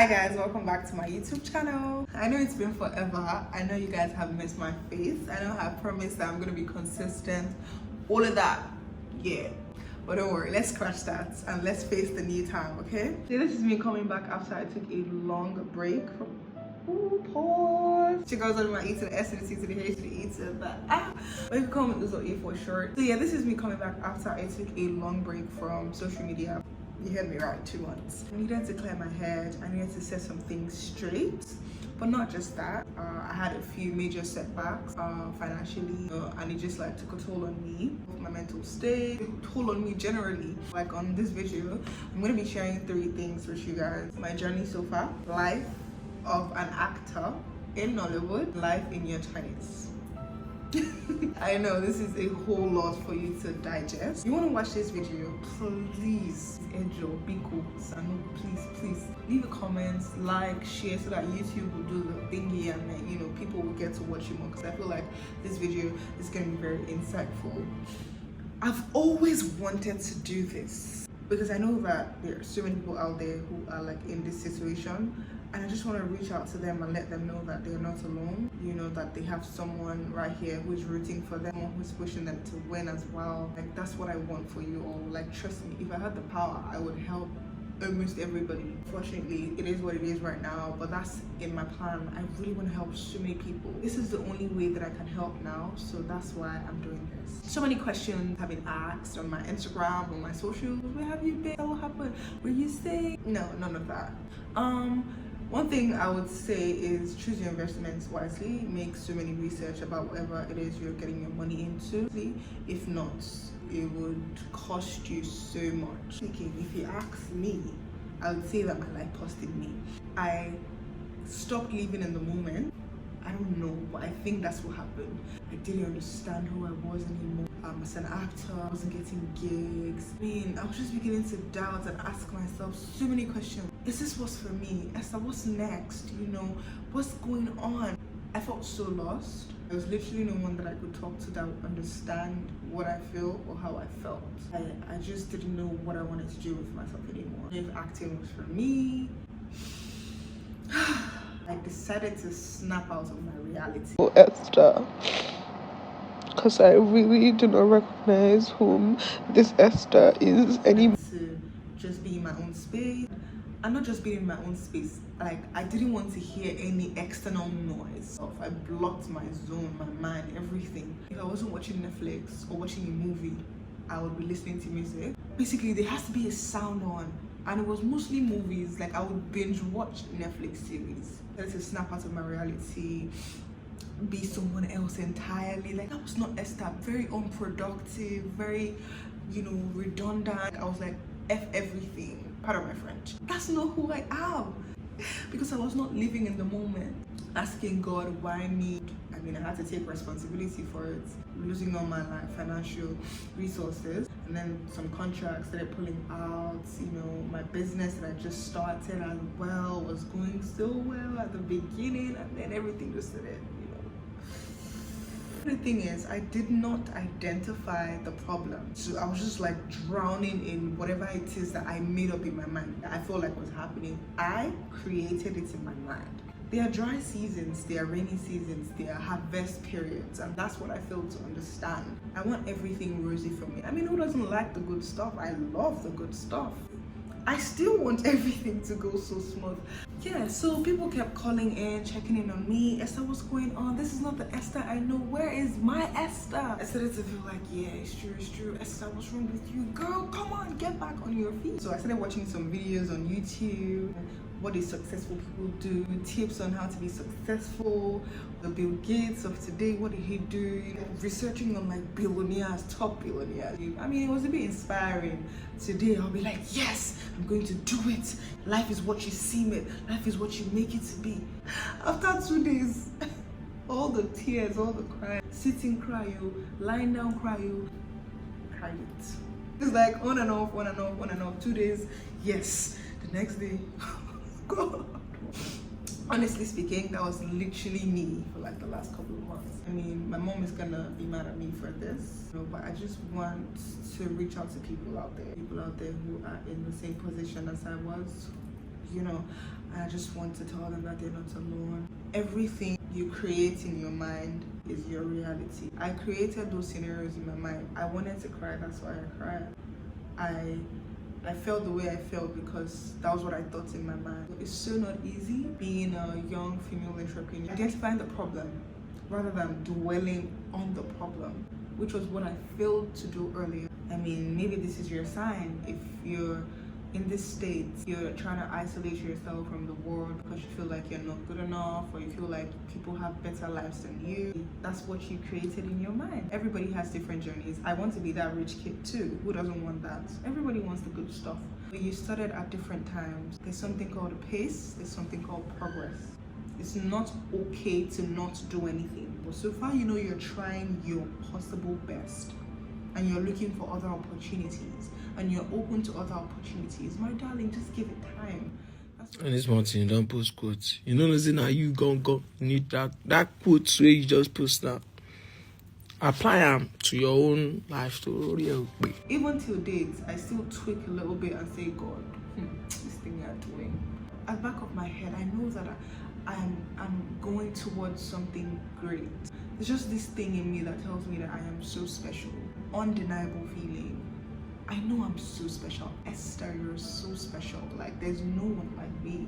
Hi guys, welcome back to my YouTube channel. I know it's been forever. I know you guys have missed my face. I know I promised that I'm gonna be consistent. All of that, yeah. But don't worry, let's scratch that and let's face the new time, okay? So this is me coming back after I took a long break from pause. She goes on my E to the S to the C to the H to the E to the but you can call me Uzo E for short. So yeah, this is me coming back after I took a long break from social media. You heard me right, 2 months. I needed to clear my head. I needed to set some things straight. But not just that. I had a few major setbacks financially, and it just like took a toll on me, my mental state, a toll on me generally. Like on this video, I'm gonna be sharing 3 things with you guys. My journey so far, life of an actor in Nollywood, life in your 20s. I know this is a whole lot for you to digest. You want to watch this video, please Ejo, Biko, Sanu, please leave a comment, like, share, so that YouTube will do the thingy and then, you know, people will get to watch you more, because I feel like this video is going to be very insightful. I've always wanted to do this because I know that there are so many people out there who are like in this situation, and I just want to reach out to them and let them know that they're not alone. You know, that they have someone right here who is rooting for them, who's pushing them to win as well. Like, that's what I want for you all. Like, trust me, if I had the power, I would help almost everybody. Fortunately, it is what it is right now, but that's in my plan. I really want to help so many people. This is the only way that I can help now, so that's why I'm doing this. So many questions have been asked on my Instagram, on my socials. Where have you been? What happened? Were you sick? No, none of that. One thing I would say is choose your investments wisely. Make so many research about whatever it is you're getting your money into. If not, it would cost you so much. Okay, if you ask me, I would say that my life costed me. I stopped living in the moment. I don't know, but I think that's what happened. I didn't understand who I was anymore. As an actor, I wasn't getting gigs. I mean, I was just beginning to doubt and ask myself so many questions. Is this what's for me? Esther, what's next? You know, what's going on? I felt so lost. There was literally no one that I could talk to that would understand what I feel or how I felt. I just didn't know what I wanted to do with myself anymore. If acting was for me, I decided to snap out of my reality. Oh, Esther, because I really do not recognize whom this Esther is anymore. To just be in my own space, and not just being in my own space. Like, I didn't want to hear any external noise. I blocked my zone, my mind, everything. If I wasn't watching Netflix or watching a movie, I would be listening to music. Basically, there has to be a sound on, and it was mostly movies. Like, I would binge watch Netflix series. I had to snap out of my reality, be someone else entirely. Like, that was not Esther. Very unproductive, very, you know, redundant. I was like, F everything. Pardon my French. That's not who I am, because I was not living in the moment. Asking God, why me? I mean, I had to take responsibility for it. Losing all my like financial resources, and then some contracts that I pulling out. You know, my business that I just started as well was going so well at the beginning, and then everything just started, you know. The thing is, I did not identify the problem, so I was just like drowning in whatever it is that I made up in my mind that I felt like was happening. I created it in my mind. There are dry seasons, there are rainy seasons, there are harvest periods, and that's what I failed to understand. I want everything rosy for me. I mean, who doesn't like the good stuff? I love the good stuff. I still want everything to go so smooth. Yeah, so people kept calling in, checking in on me. Esther, what's going on? This is not the Esther I know. Where is my Esther? I started to feel like, yeah, it's true. Esther, what's wrong with you? Girl, come on, get back on your feet. So I started watching some videos on YouTube. What do successful people do? Tips on how to be successful. The Bill Gates of today, what did he do? Researching on like billionaires, top billionaires. I mean, it was a bit inspiring. Today, I'll be like, yes, I'm going to do it. Life is what you seem it. Life is what you make it to be. After 2 days, all the tears, all the crying, sitting cry you, lying down cry you, cry it. It's like on and off. 2 days, yes. The next day, God. Honestly speaking, that was literally me for like the last couple of months. I mean, my mom is gonna be mad at me for this, you know, but I just want to reach out to people out there who are in the same position as I was, you know, And I just want to tell them that they're not alone. Everything you create in your mind is your reality. I created those scenarios in my mind. I wanted to cry, that's why I cried. I felt the way I felt because that was what I thought in my mind. It's so not easy being a young female entrepreneur. Identifying the problem rather than dwelling on the problem, which was what I failed to do earlier. I mean, maybe this is your sign. If you're in this state, you're trying to isolate yourself from the world because you feel like you're not good enough, or you feel like people have better lives than you. That's what you created in your mind. Everybody has different journeys. I want to be that rich kid too. Who doesn't want that? Everybody wants the good stuff. But you started at different times. There's something called a pace. There's something called progress. It's not okay to not do anything. But so far, you know, you're trying your possible best and you're looking for other opportunities and you're open to other opportunities. My darling, just give it time. And this one thing, don't post quotes. You know, listen, how you go need that quotes where you just post now. Apply them to your own life story. Even till date, I still tweak a little bit and say, God, this thing you're doing. At the back of my head, I know that I'm going towards something great. There's just this thing in me that tells me that I am so special. Undeniable feeling. I know I'm so special. Esther, you're so special. Like, there's no one like me.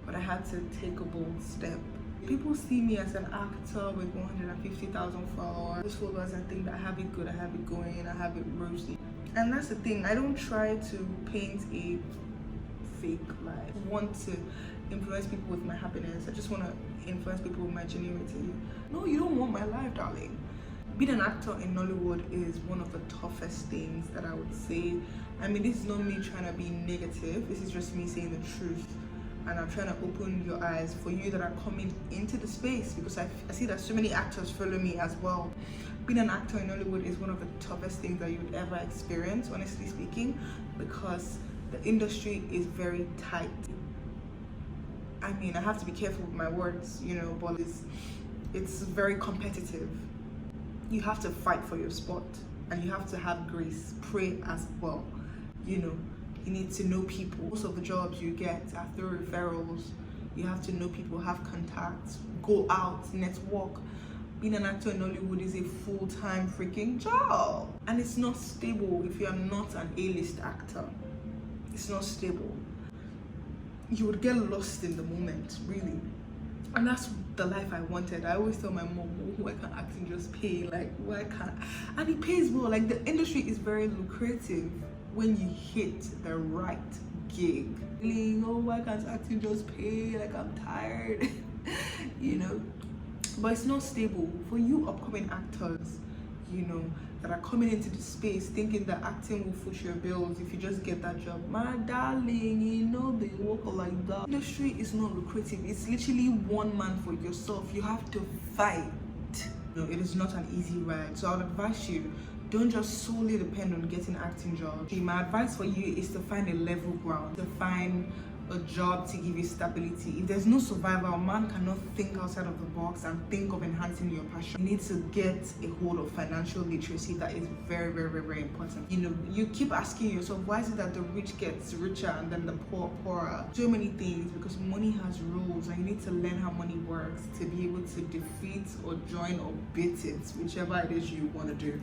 But I had to take a bold step. People see me as an actor with 150,000 followers and think that I have it good, I have it going, I have it rosy. And that's the thing. I don't try to paint a fake life. I want to influence people with my happiness. I just want to influence people with my genuinity. No, you don't want my life, darling. Being an actor in Nollywood is one of the toughest things that I would say. I mean, this is not me trying to be negative. This is just me saying the truth. And I'm trying to open your eyes for you that are coming into the space, because I see that so many actors follow me as well. Being an actor in Nollywood is one of the toughest things that you would ever experience, honestly speaking, because the industry is very tight. I mean, I have to be careful with my words, you know, but it's very competitive. You have to fight for your spot and you have to have grace, pray as well. You know, you need to know people. Most of the jobs you get are through referrals. You have to know people, have contacts, go out, network. Being an actor in Hollywood is a full-time freaking job. And it's not stable if you are not an A-list actor. It's not stable. You would get lost in the moment, really. And that's the life I wanted. I always tell my mom, why can't acting just pay? Like, why can't? And it pays well. Like, the industry is very lucrative when you hit the right gig. Oh, why can't acting just pay? Like, I'm tired. You know? But it's not stable. For you upcoming actors, you know, that are coming into the space thinking that acting will foot your bills if you just get that job. My darling, you know they work like that. Industry is not lucrative. It's literally one man for yourself. You have to fight. No, it is not an easy ride. So I would advise you, don't just solely depend on getting acting jobs. My advice for you is to find a level ground, to find a job to give you stability. If there's no survival, a man cannot think outside of the box and think of enhancing your passion. You need to get a hold of financial literacy. That is very, very, very, very important. You know, you keep asking yourself, why is it that the rich gets richer and then the poor poorer? So many things, because money has rules and you need to learn how money works to be able to defeat or join or beat it, whichever it is you want to do.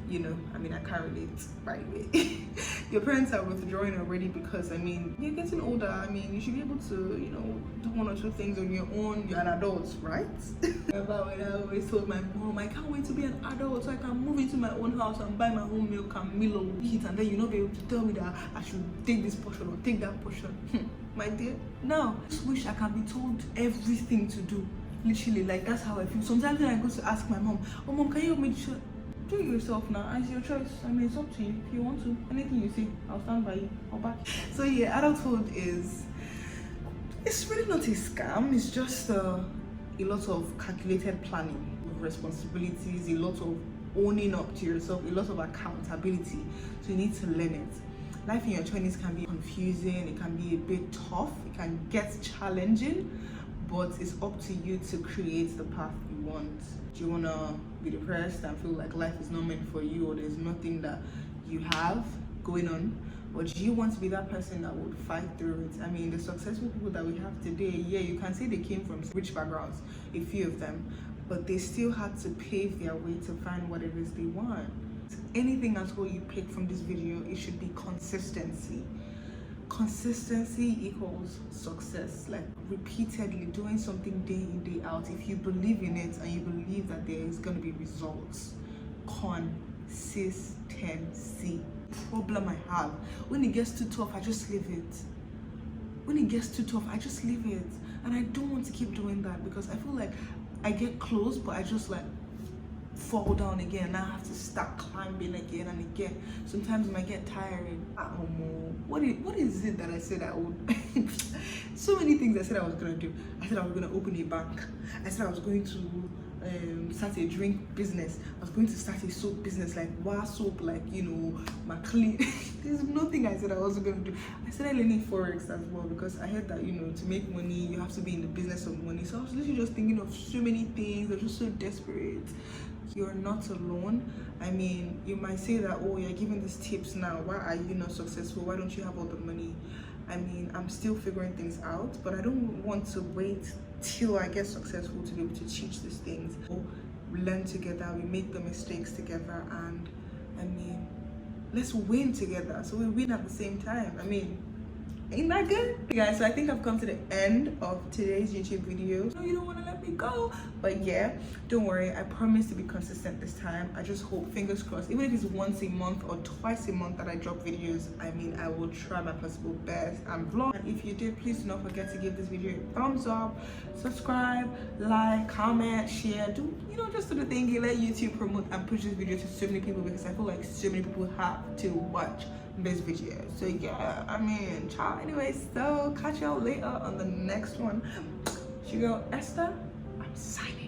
You know, I mean, I can't relate, by the way. Your parents are withdrawing already because, I mean, you're getting older. I mean, you should be able to, you know, do one or two things on your own. You're an adult, right? Remember when I always told my mom, I can't wait to be an adult so I can move into my own house and buy my own milk and Milo, eat, and then you'll not be able to tell me that I should take this portion or take that portion. My dear, now, I just wish I can be told everything to do. Literally, like, that's how I feel. Sometimes when I go to ask my mom, oh, mom, can you help me to do it yourself now? It's your choice. I mean, it's up to you. If you want to, anything you say, I'll stand by you. I'll back you. So yeah, adulthood it's really not a scam. It's just a lot of calculated planning, responsibilities, a lot of owning up to yourself, a lot of accountability. So you need to learn it. Life in your 20s can be confusing. It can be a bit tough. It can get challenging, but it's up to you to create the path you want. Do you want to be depressed and feel like life is not meant for you, or there's nothing that you have going on? Or do you want to be that person that would fight through it? I mean, the successful people that we have today, yeah, you can say they came from rich backgrounds, a few of them, but they still had to pave their way to find what it is they want. Anything at all you pick from this video, it should be consistency. Consistency equals success. Like repeatedly doing something day in, day out. If you believe in it and you believe that there is going to be results. Consistency. Problem I have, when it gets too tough, I just leave it. When it gets too tough, I just leave it. And I don't want to keep doing that because I feel like I get close, but I just like fall down again, and I have to start climbing again and again. Sometimes it might get tiring. I don't know. What is it that I said I would? So many things I said I was gonna do. I said I was gonna open a bank. I said I was going to start a drink business. I was going to start a soap business, like Wa soap, like, you know, McLean. There's nothing I said I wasn't going to do. I started learning forex as well because I heard that, you know, to make money you have to be in the business of money. So I was literally just thinking of so many things. I was just so desperate. You're not alone. I mean, you might say that, oh, you're giving these tips now, why are you not successful? Why don't you have all the money? I mean, I'm still figuring things out, but I don't want to wait till I get successful to be able to teach these things. We learn together, we make the mistakes together, and I mean, let's win together so we win at the same time. I mean, ain't that good? Hey guys, so I think I've come to the end of today's YouTube video. No, you don't want to let me go, but yeah, don't worry, I promise to be consistent this time. I just hope, fingers crossed, even if it's once a month or twice a month that I drop videos, I mean, I will try my possible best and vlog. And if you did, please do not forget to give this video a thumbs up, subscribe, like, comment, share, do, you know, just do the thing. You let YouTube promote and push this video to so many people because I feel like so many people have to watch this video. So yeah, I mean, ciao. Anyway, so catch y'all later on the next one. It's your girl Esther. I'm signing